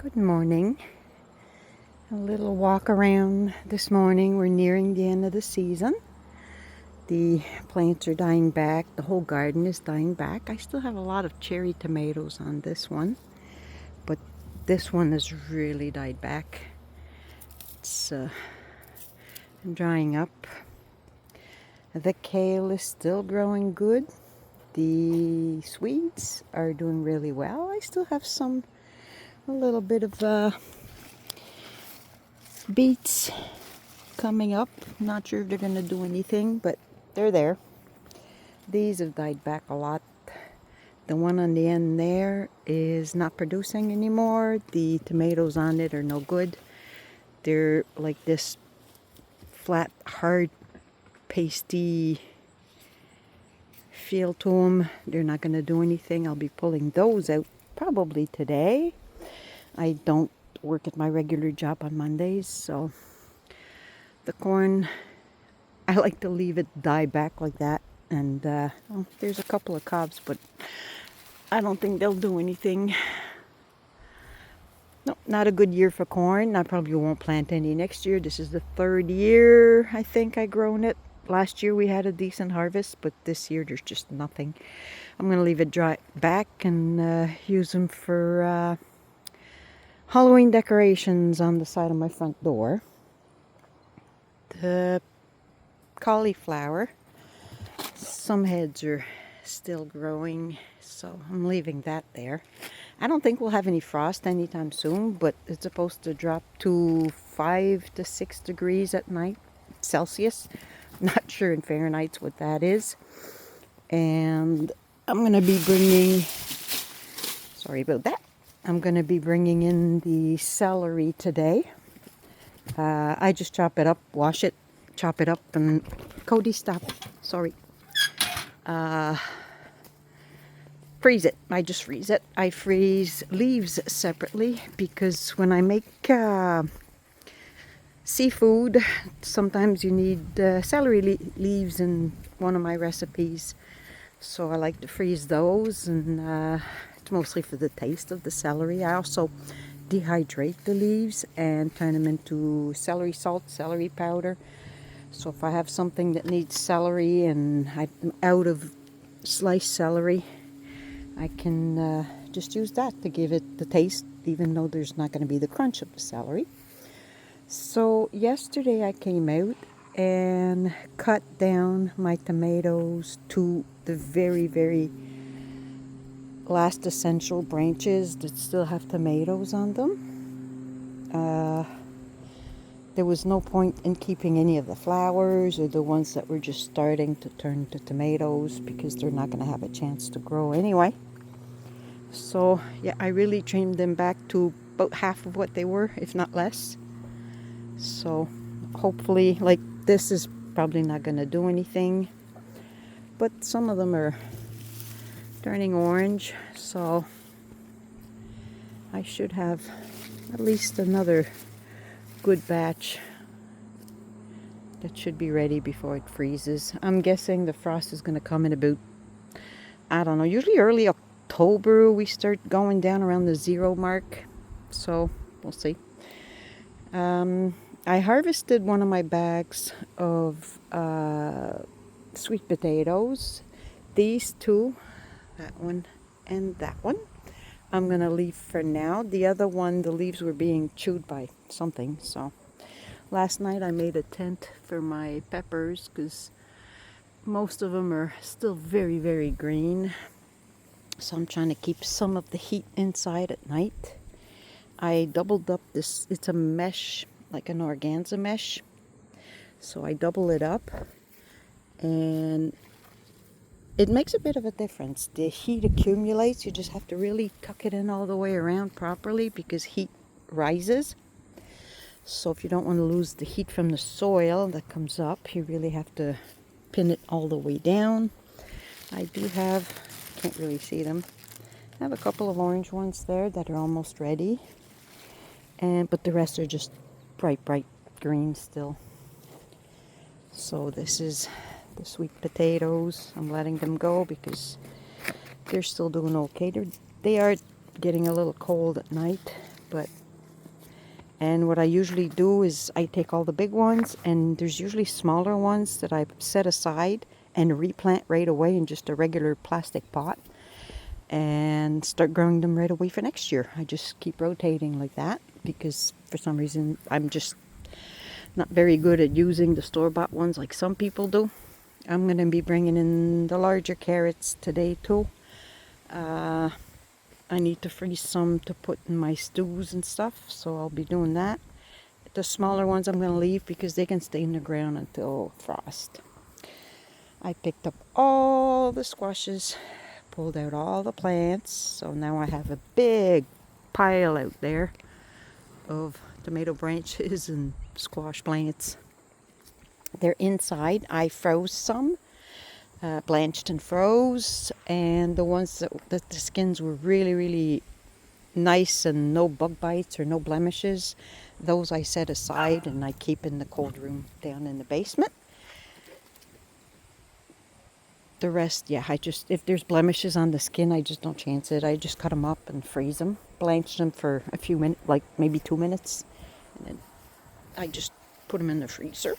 Good morning. A little walk around this morning. We're nearing the end of the season. The plants are dying back. The whole garden is dying back. I still have a lot of cherry tomatoes on this one, but this one has really died back. It's drying up. The kale is still growing good. The Swedes are doing really well. I still have a little bit of beets coming up. Not sure if they're going to do anything, but they're there. These have died back a lot. The one on the end there is not producing anymore. The tomatoes on it are no good. They're like this flat, hard, pasty feel to them. They're not going to do anything. I'll be pulling those out probably today. I don't work at my regular job on Mondays, so the corn, I like to leave it die back like that. And there's a couple of cobs, but I don't think they'll do anything. No, not a good year for corn. I probably won't plant any next year. This is the third year I think I grown it. Last year we had a decent harvest, but this year there's just nothing. I'm going to leave it dry back and use them for Halloween decorations on the side of my front door. The cauliflower, some heads are still growing, so I'm leaving that there. I don't think we'll have any frost anytime soon, but it's supposed to drop to 5 to 6 degrees at night, Celsius. Not sure in Fahrenheit what that is. And I'm going to be bringing, sorry about that, I'm going to be bringing in the celery today. I just chop it up, wash it, chop it up, and Cody, stop. Sorry. Freeze it. I just freeze it. I freeze leaves separately because when I make seafood, sometimes you need celery leaves in one of my recipes. So I like to freeze those, and it's mostly for the taste of the celery. I also dehydrate the leaves and turn them into celery salt, celery powder. So if I have something that needs celery and I'm out of sliced celery, I can just use that to give it the taste, even though there's not going to be the crunch of the celery. So yesterday I came out and cut down my tomatoes to the very, very last essential branches that still have tomatoes on them. There was no point in keeping any of the flowers or the ones that were just starting to turn to tomatoes because they're not going to have a chance to grow anyway. So yeah, I really trimmed them back to about half of what they were, if not less. So hopefully, like, this is probably not going to do anything, but some of them are turning orange, so I should have at least another good batch that should be ready before it freezes. I'm guessing the frost is going to come in about, I don't know, usually early October we start going down around the 0 mark, so we'll see. I harvested one of my bags of sweet potatoes. These two, that one and that one, I'm going to leave for now. The other one, the leaves were being chewed by something. So last night I made a tent for my peppers because most of them are still very, very green. So I'm trying to keep some of the heat inside at night. I doubled up this, it's a mesh, like an organza mesh. So I double it up and it makes a bit of a difference. The heat accumulates. You just have to really tuck it in all the way around properly because heat rises. So if you don't want to lose the heat from the soil that comes up, you really have to pin it all the way down. I do have, can't really see them, I have a couple of orange ones there that are almost ready. But the rest are just bright, bright green still. So this is the sweet potatoes. I'm letting them go because they're still doing okay. They are getting a little cold at night. And what I usually do is I take all the big ones, and there's usually smaller ones that I set aside and replant right away in just a regular plastic pot and start growing them right away for next year. I just keep rotating like that because for some reason I'm just not very good at using the store-bought ones like some people do. I'm going to be bringing in the larger carrots today too. I need to freeze some to put in my stews and stuff, so I'll be doing that. The smaller ones I'm going to leave because they can stay in the ground until frost. I picked up all the squashes, pulled out all the plants, so now I have a big pile out there of tomato branches and squash plants. They're inside. I froze some. Blanched and froze, and the ones that the skins were really nice and no bug bites or no blemishes, those I set aside and I keep in the cold room down in the basement. The rest, yeah, if there's blemishes on the skin, I just don't chance it. I just cut them up and freeze them, blanch them for a few minutes, like maybe 2 minutes, and then I just put them in the freezer.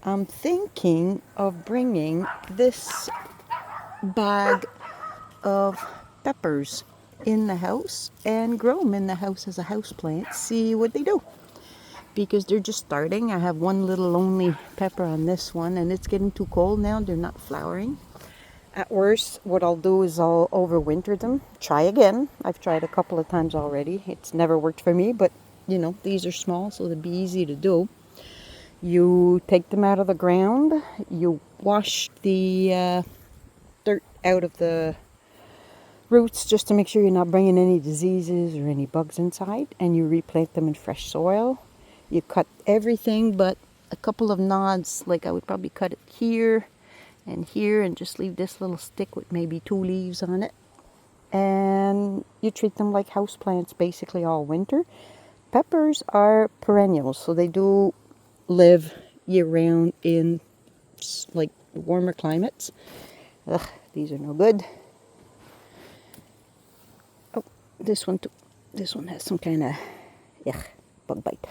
I'm thinking of bringing this bag of peppers in the house and grow them in the house as a house plant, see what they do. Because they're just starting. I have one little only pepper on this one, and it's getting too cold now. They're not flowering. At worst, what I'll do is I'll overwinter them. Try again. I've tried a couple of times already. It's never worked for me, but you know, these are small, so it'd be easy to do. You take them out of the ground, you wash the dirt out of the roots just to make sure you're not bringing any diseases or any bugs inside, and you replant them in fresh soil. You cut everything but a couple of nods, like I would probably cut it here, and just leave this little stick with maybe 2 leaves on it. And you treat them like house plants basically all winter. Peppers are perennials, so they do live year-round in like warmer climates. Ugh, these are no good. Oh, this one too. This one has some kind of bug bite.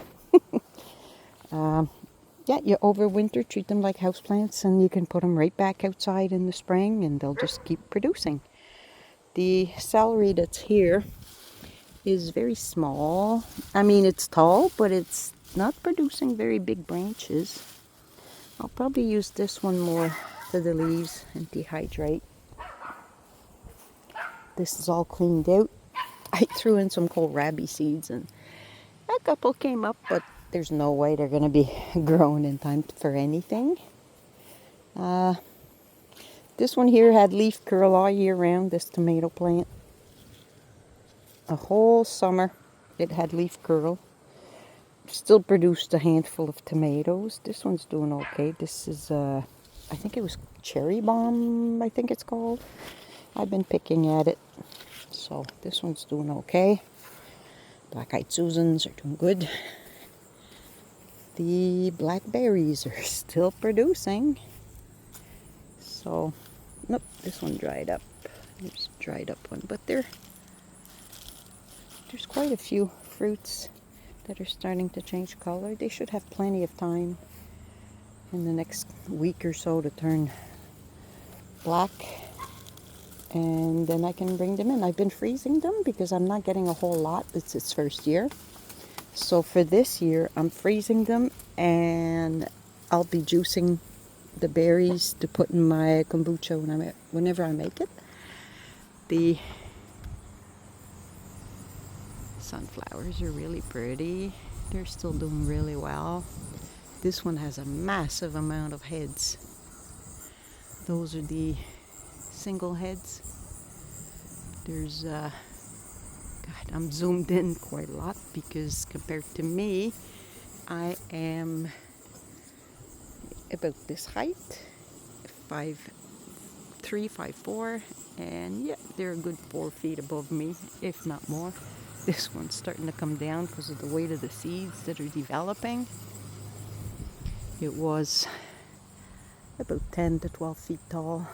Yeah, you overwinter, treat them like houseplants, and you can put them right back outside in the spring, and they'll just keep producing. The celery that's here is very small. I mean, it's tall, but it's not producing very big branches. I'll probably use this one more for the leaves and dehydrate. This is all cleaned out. I threw in some kohlrabi seeds, and a couple came up, but there's no way they're going to be grown in time for anything. This one here had leaf curl all year round, this tomato plant. A whole summer it had leaf curl. Still produced a handful of tomatoes. This one's doing okay. This is, I think it was cherry bomb, I think it's called. I've been picking at it. So this one's doing okay. Black-eyed Susans are doing good. The blackberries are still producing. So, nope, this one dried up. There's a dried up one, but there's quite a few fruits that are starting to change color. They should have plenty of time in the next week or so to turn black, and then I can bring them in. I've been freezing them because I'm not getting a whole lot. It's its first year. So for this year, I'm freezing them, and I'll be juicing the berries to put in my kombucha whenever I make it. The sunflowers are really pretty. They're still doing really well. This one has a massive amount of heads. Those are the single heads. There's God, I'm zoomed in quite a lot because compared to me, I am about this height, 5'3", 5'4", and yeah, they're a good 4 feet above me, if not more. This one's starting to come down because of the weight of the seeds that are developing. It was about 10 to 12 feet tall.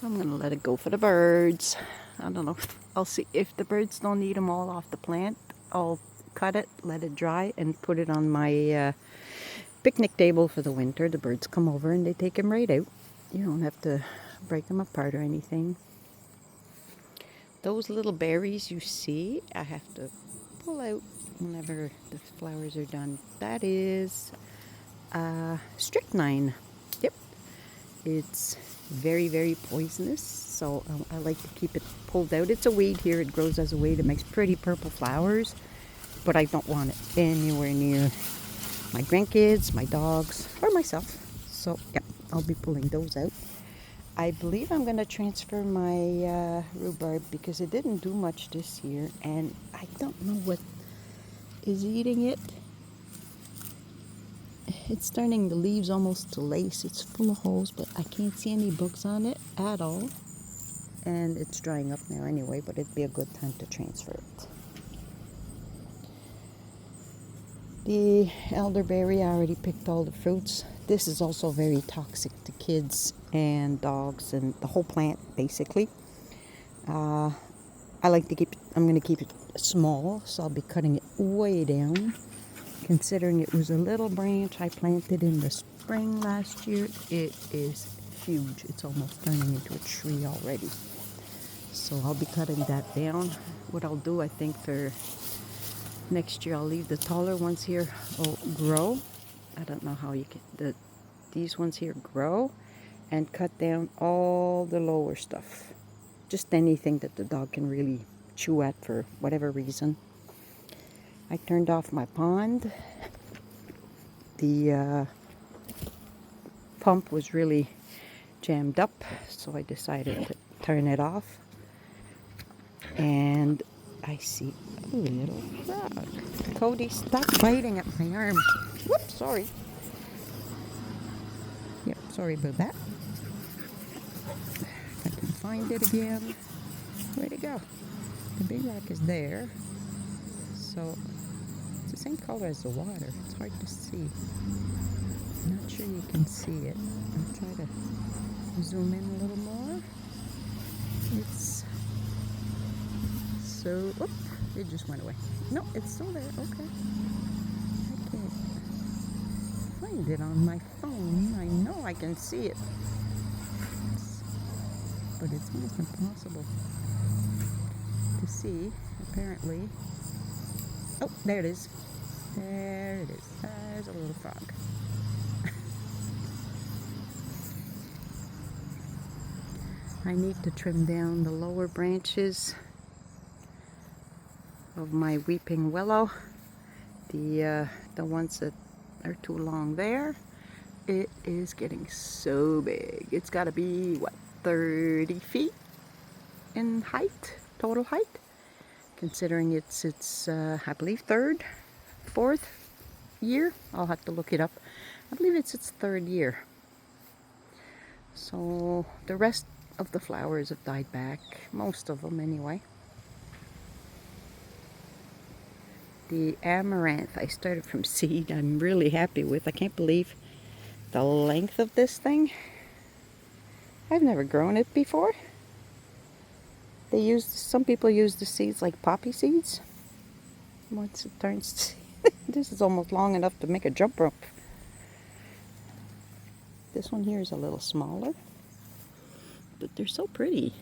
I'm going to let it go for the birds. I don't know. I'll see if the birds don't eat them all off the plant. I'll cut it, let it dry, and put it on my picnic table for the winter. The birds come over and they take them right out. You don't have to break them apart or anything. Those little berries you see, I have to pull out whenever the flowers are done. That is strychnine. Yep. It's very, very poisonous, so I like to keep it pulled out. It's a weed here. It grows as a weed. It makes pretty purple flowers, but I don't want it anywhere near my grandkids, my dogs, or myself. So, yeah, I'll be pulling those out. I believe I'm going to transfer my rhubarb because it didn't do much this year, and I don't know what is eating it. It's starting the leaves almost to lace. It's full of holes, but I can't see any bugs on it at all. And it's drying up now anyway, but it'd be a good time to transfer it. The elderberry, I already picked all the fruits. This is also very toxic to kids and dogs and the whole plant, basically. I like to keep it, I'm going to keep it small, so I'll be cutting it way down. Considering it was a little branch I planted in the spring last year, it is huge. It's almost turning into a tree already. So I'll be cutting that down. What I'll do, I think, for next year, I'll leave the taller ones here grow. I don't know how you can, these ones here grow, and cut down all the lower stuff. Just anything that the dog can really chew at for whatever reason. I turned off my pond. The pump was really jammed up, so I decided to turn it off. And I see a little frog. Cody, stop biting at my arm. Whoops, sorry. Yep, sorry about that. I can find it again. Where'd it go? The big rock is there. So it's the same color as the water. It's hard to see. I'm not sure you can see it. I'll try to zoom in a little more. It's so... Whoop, it just went away. No, it's still there. Okay. I can't find it on my phone. I know I can see it. But it's almost impossible to see, apparently. Oh, there it is. There it is. There's a little frog. I need to trim down the lower branches of my weeping willow. The ones that are too long there. It is getting so big. It's got to be, what, 30 feet in height, total height? Considering it's I believe fourth year. I'll have to look it up. I believe it's its third year. So the rest of the flowers have died back, most of them anyway. The amaranth I started from seed, I'm really happy with. I can't believe the length of this thing. I've never grown it before. Some people use the seeds like poppy seeds. Once it turns, this is almost long enough to make a jump rope. This one here is a little smaller, but they're so pretty.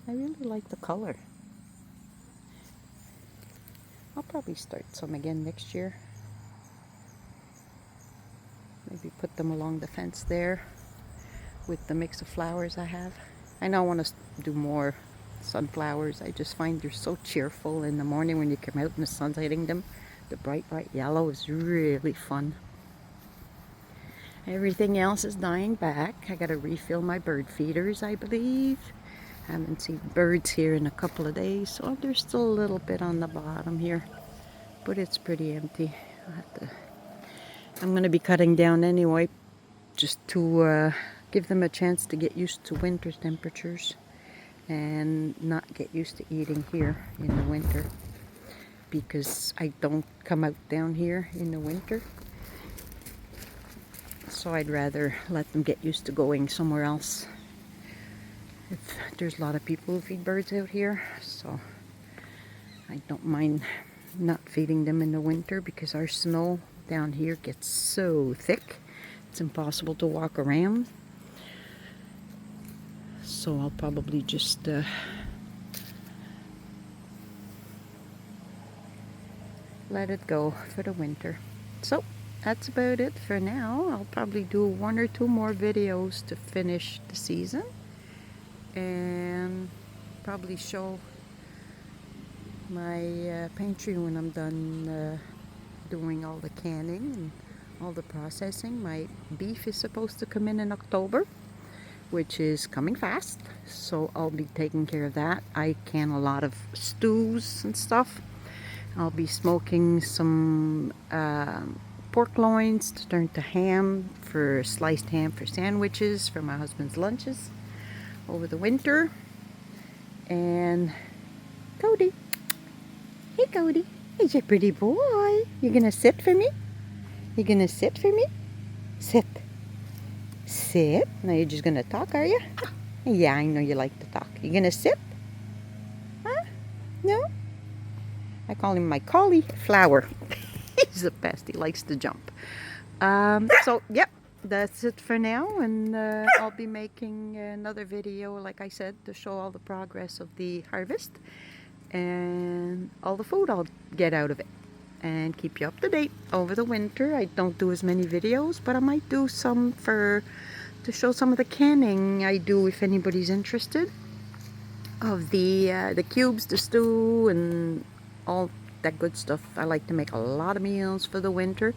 I really like the color. I'll probably start some again next year. Maybe put them along the fence there with the mix of flowers I have. I know I want to do more sunflowers. I just find they're so cheerful in the morning when you come out and the sun's hitting them. The bright yellow is really fun. Everything else is dying back. I gotta refill my bird feeders, I believe. Haven't seen birds here in a couple of days, so there's still a little bit on the bottom here, but it's pretty empty. I'm gonna be cutting down anyway, just to give them a chance to get used to winter temperatures and not get used to eating here in the winter, because I don't come out down here in the winter. So I'd rather let them get used to going somewhere else. There's a lot of people who feed birds out here, so I don't mind not feeding them in the winter because our snow down here gets so thick it's impossible to walk around. So I'll probably just let it go for the winter. So that's about it for now. I'll probably do 1 or 2 more videos to finish the season and probably show my pantry when I'm done doing all the canning and all the processing. My beef is supposed to come in October, which is coming fast, so I'll be taking care of that. I can a lot of stews and stuff. I'll be smoking some pork loins to turn to ham, for sliced ham for sandwiches for my husband's lunches over the winter. And Cody, hey Cody, he's a pretty boy. You gonna sit for me? You gonna sit for me? Sit. Sit. Now you're just gonna talk, are you? Yeah, I know you like to talk. You gonna sit? Huh? No? I call him my cauliflower. He's the best. He likes to jump. So, yep, that's it for now. And I'll be making another video, like I said, to show all the progress of the harvest and all the food I'll get out of it, and keep you up to date over the winter. I don't do as many videos, but I might do some to show some of the canning I do if anybody's interested, of the cubes, the stew, and all that good stuff. I like to make a lot of meals for the winter,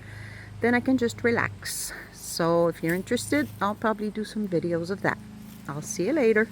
then I can just relax. So if you're interested, I'll probably do some videos of that. I'll see you later.